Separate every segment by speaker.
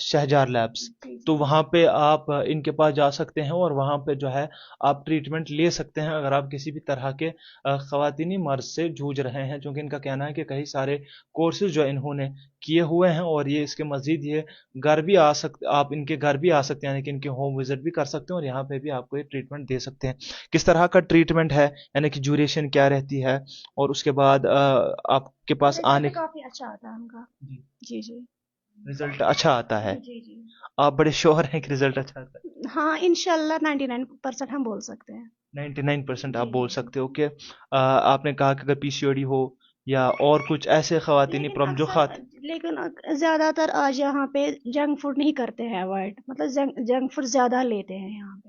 Speaker 1: شہجار labs. تو وہاں پہ آپ ان کے پاس جا سکتے ہیں اور وہاں پہ جو ہے آپ ٹریٹمنٹ لے سکتے ہیں اگر آپ کسی بھی طرح کے خواتینی مرض سے جوجھ رہے ہیں، چونکہ ان کا کہنا ہے کہ کئی سارے کورسز جو انہوں نے کیے ہوئے ہیں اور یہ اس کے مزید یہ گھر بھی آ سکتے، آپ ان کے گھر بھی آ سکتے ہیں، یعنی کہ ان کے ہوم وزٹ بھی کر سکتے ہیں اور یہاں پہ بھی آپ کو یہ ٹریٹمنٹ دے سکتے ہیں. کس طرح کا ٹریٹمنٹ ہے، یعنی کہ ڈیوریشن کیا رہتی ہے، اور اس کے بعد آپ کے پاس آنے
Speaker 2: کافی اچھا آتا ہے ان کا. جی جی
Speaker 1: رزلٹ اچھا آتا ہے.
Speaker 2: جی جی
Speaker 1: آپ بڑے شوہر ہیں کہ رزلٹ اچھا آتا ہے.
Speaker 2: ہاں انشاءاللہ 99% ہم بول سکتے ہیں.
Speaker 1: 99% آپ بول سکتے ہو کہ آپ نے کہا کہ اگر پی سی او ڈی ہو یا اور کچھ ایسے خواتینی پرابلم جو
Speaker 2: لیکن زیادہ تر آج یہاں پہ جنک فوڈ نہیں کرتے ہیں اوائڈ، مطلب جنک فوڈ زیادہ لیتے ہیں یہاں پہ،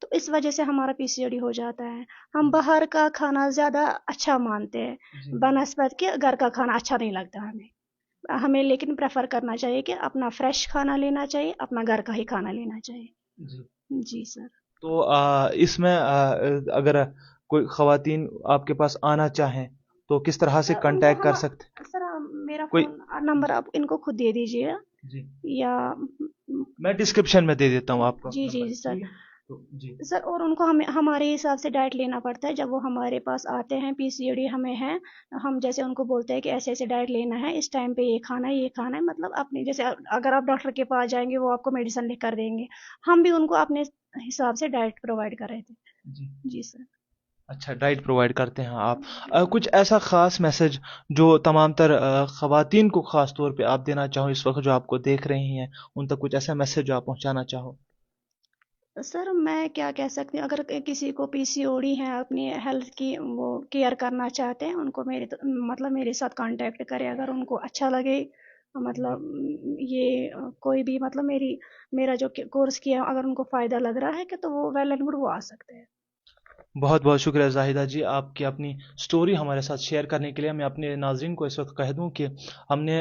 Speaker 2: تو اس وجہ سے ہمارا پی سی او ڈی ہو جاتا ہے. ہم باہر کا کھانا زیادہ اچھا مانتے ہیں بنسبت کہ گھر کا کھانا اچھا نہیں لگتا ہمیں لیکن پریفر کرنا چاہیے کہ اپنا فریش کھانا لینا چاہیے، اپنا گھر کا ہی کھانا لینا چاہیے. جی سر.
Speaker 1: تو اس میں اگر کوئی خواتین آپ کے پاس آنا چاہیں تو کس طرح سے کانٹیکٹ کر سکتے؟
Speaker 2: سر میرا فون نمبر آپ ان کو خود دے دیجیے
Speaker 1: جی،
Speaker 2: یا
Speaker 1: میں ڈسکرپشن میں دے دیتا ہوں آپ کو.
Speaker 2: جی جی سر.
Speaker 1: جی
Speaker 2: سر اور ان کو ہمارے حساب سے ڈائٹ لینا پڑتا ہے جب وہ ہمارے پاس آتے ہیں. پی سی او ڈی ہمیں ہے، ہم جیسے ان کو بولتے ہیں کہ ایسے ایسے ڈائٹ لینا ہے، اس ٹائم پہ یہ کھانا ہے یہ کھانا ہے، مطلب اپنے جیسے اگر آپ ڈاکٹر کے پاس جائیں گے وہ آپ کو میڈیسن لکھ کر دیں گے، ہم بھی ان کو اپنے حساب سے ڈائٹ پرووائڈ کر رہے تھے. جی سر.
Speaker 1: اچھا، ڈائٹ پرووائڈ کرتے ہیں آپ. کچھ ایسا خاص میسج جو تمام تر خواتین کو خاص طور پہ آپ دینا چاہو اس وقت جو آپ کو دیکھ رہی ہیں، ان تک کچھ ایسا میسج جو آپ پہنچانا چاہو؟
Speaker 2: سر میں کیا کہہ سکتی ہوں، اگر کسی کو پی سی او ڈی ہے، اپنی ہیلتھ کی وہ کیئر کرنا چاہتے ہیں، ان کو میرے ساتھ کانٹیکٹ کرے اگر ان کو اچھا لگے. مطلب یہ کوئی بھی مطلب میرا جو کورس کیا اگر ان کو فائدہ لگ رہا ہے کہ تو وہ ویل اینڈ گڈ وہ آ سکتے ہیں.
Speaker 1: بہت بہت شکریہ زاہدہ جی آپ کی اپنی سٹوری ہمارے ساتھ شیئر کرنے کے لیے. میں اپنے ناظرین کو اس وقت کہہ دوں کہ ہم نے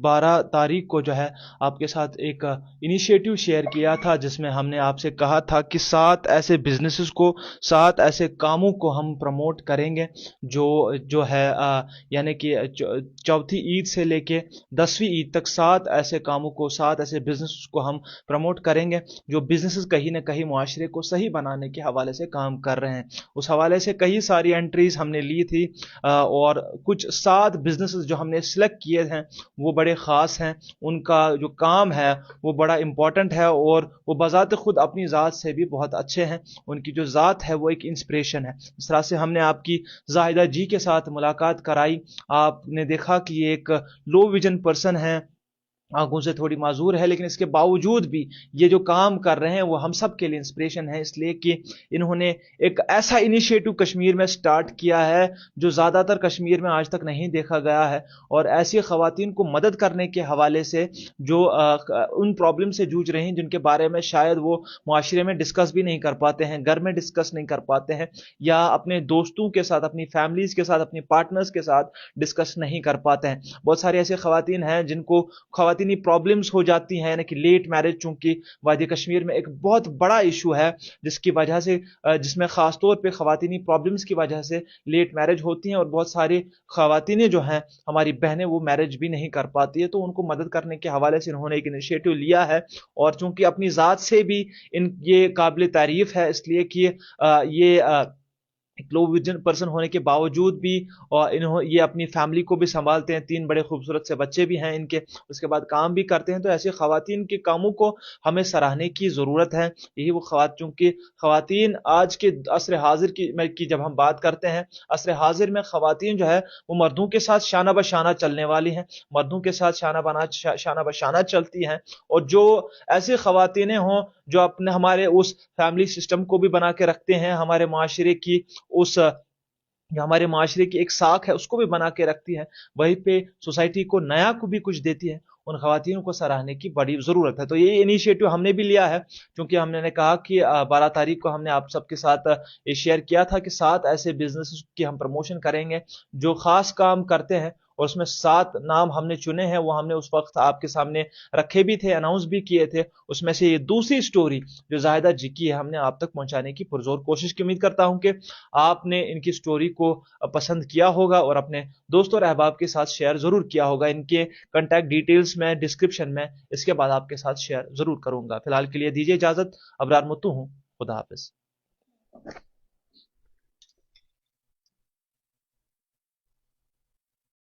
Speaker 1: 12 تاریخ کو جو ہے آپ کے ساتھ ایک انیشیٹو شیئر کیا تھا جس میں ہم نے آپ سے کہا تھا کہ 7 ایسے بزنسز کو، 7 ایسے کاموں کو ہم پروموٹ کریں گے جو ہے یعنی کہ چوتھی عید سے لے کے 10ویں عید تک 7 ایسے کاموں کو، 7 ایسے بزنسز کو ہم پروموٹ کریں گے جو بزنسز کہیں نہ کہیں معاشرے کو صحیح بنانے کے حوالے سے کام کر رہے ہیں. اس حوالے سے کئی ساری انٹریز ہم نے لی تھی اور کچھ 7 بزنسز جو ہم نے سلیکٹ کیے ہیں وہ بڑے خاص ہیں. ان کا جو کام ہے وہ بڑا امپورٹنٹ ہے اور وہ بذات خود اپنی ذات سے بھی بہت اچھے ہیں. ان کی جو ذات ہے وہ ایک انسپریشن ہے. اس طرح سے ہم نے آپ کی زاہدہ جی کے ساتھ ملاقات کرائی. آپ نے دیکھا کہ یہ ایک لو ویژن پرسن ہے، آنکھوں سے تھوڑی معذور ہے، لیکن اس کے باوجود بھی یہ جو کام کر رہے ہیں وہ ہم سب کے لیے انسپریشن ہے، اس لیے کہ انہوں نے ایک ایسا انیشیٹو کشمیر میں سٹارٹ کیا ہے جو زیادہ تر کشمیر میں آج تک نہیں دیکھا گیا ہے. اور ایسی خواتین کو مدد کرنے کے حوالے سے جو ان پرابلم سے جوجھ رہی ہیں جن کے بارے میں شاید وہ معاشرے میں ڈسکس بھی نہیں کر پاتے ہیں، گھر میں ڈسکس نہیں کر پاتے ہیں، یا اپنے دوستوں کے ساتھ، اپنی فیملیز کے ساتھ، اپنی پارٹنرز کے ساتھ ڈسکس نہیں کر پاتے ہیں. بہت ساری ایسی خواتین ہیں جن کو خواتینی پرابلمز ہو جاتی ہیں، یعنی کہ لیٹ میرج چونکہ وادی کشمیر میں ایک بہت بڑا ایشو ہے جس کی وجہ سے جس میں خاص طور پہ خواتینی پرابلمز کی وجہ سے لیٹ میرج ہوتی ہیں اور بہت ساری خواتینیں جو ہیں ہماری بہنیں وہ میرج بھی نہیں کر پاتی ہے. تو ان کو مدد کرنے کے حوالے سے انہوں نے ایک انیشیٹو لیا ہے اور چونکہ اپنی ذات سے بھی یہ قابل تعریف ہے، اس لیے کہ یہ ایک لو ویژن پرسن ہونے کے باوجود بھی یہ اپنی فیملی کو بھی سنبھالتے ہیں. 3 بڑے خوبصورت سے بچے بھی ہیں ان کے، اس کے بعد کام بھی کرتے ہیں. تو ایسی خواتین کے کاموں کو ہمیں سراہنے کی ضرورت ہے. یہی وہ چونکہ خواتین آج کے عصر حاضر کی جب ہم بات کرتے ہیں، عصر حاضر میں خواتین جو ہے وہ مردوں کے ساتھ شانہ بہ شانہ چلنے والی ہیں، مردوں کے ساتھ شانہ بہ شانہ چلتی ہیں. اور جو ایسی خواتینیں ہوں جو اپنے ہمارے اس فیملی سسٹم کو بھی بنا کے رکھتے ہیں، ہمارے معاشرے کی ہمارے معاشرے کی ایک ساکھ ہے اس کو بھی بنا کے رکھتی ہے، وہیں پہ سوسائٹی کو نیا کو بھی کچھ دیتی ہے، ان خواتین کو سراہنے کی بڑی ضرورت ہے. تو یہ انیشیٹو ہم نے بھی لیا ہے کیونکہ ہم نے کہا کہ 12 تاریخ کو ہم نے آپ سب کے ساتھ یہ شیئر کیا تھا کہ 7 ایسے بزنس کی ہم پروموشن کریں گے جو خاص کام کرتے ہیں اور اس میں 7 نام ہم نے چنے ہیں، وہ ہم نے اس وقت آپ کے سامنے رکھے بھی تھے، اناؤنس بھی کیے تھے. اس میں سے یہ دوسری سٹوری جو زاہدہ جی کی ہے ہم نے آپ تک پہنچانے کی پرزور کوشش کی. امید کرتا ہوں کہ آپ نے ان کی سٹوری کو پسند کیا ہوگا اور اپنے دوستوں اور احباب کے ساتھ شیئر ضرور کیا ہوگا. ان کے کنٹیکٹ ڈیٹیلز میں ڈسکرپشن میں اس کے بعد آپ کے ساتھ شیئر ضرور کروں گا. فی الحال کے لیے دیجیے اجازت. ابرار متو ہوں. خدا حافظ.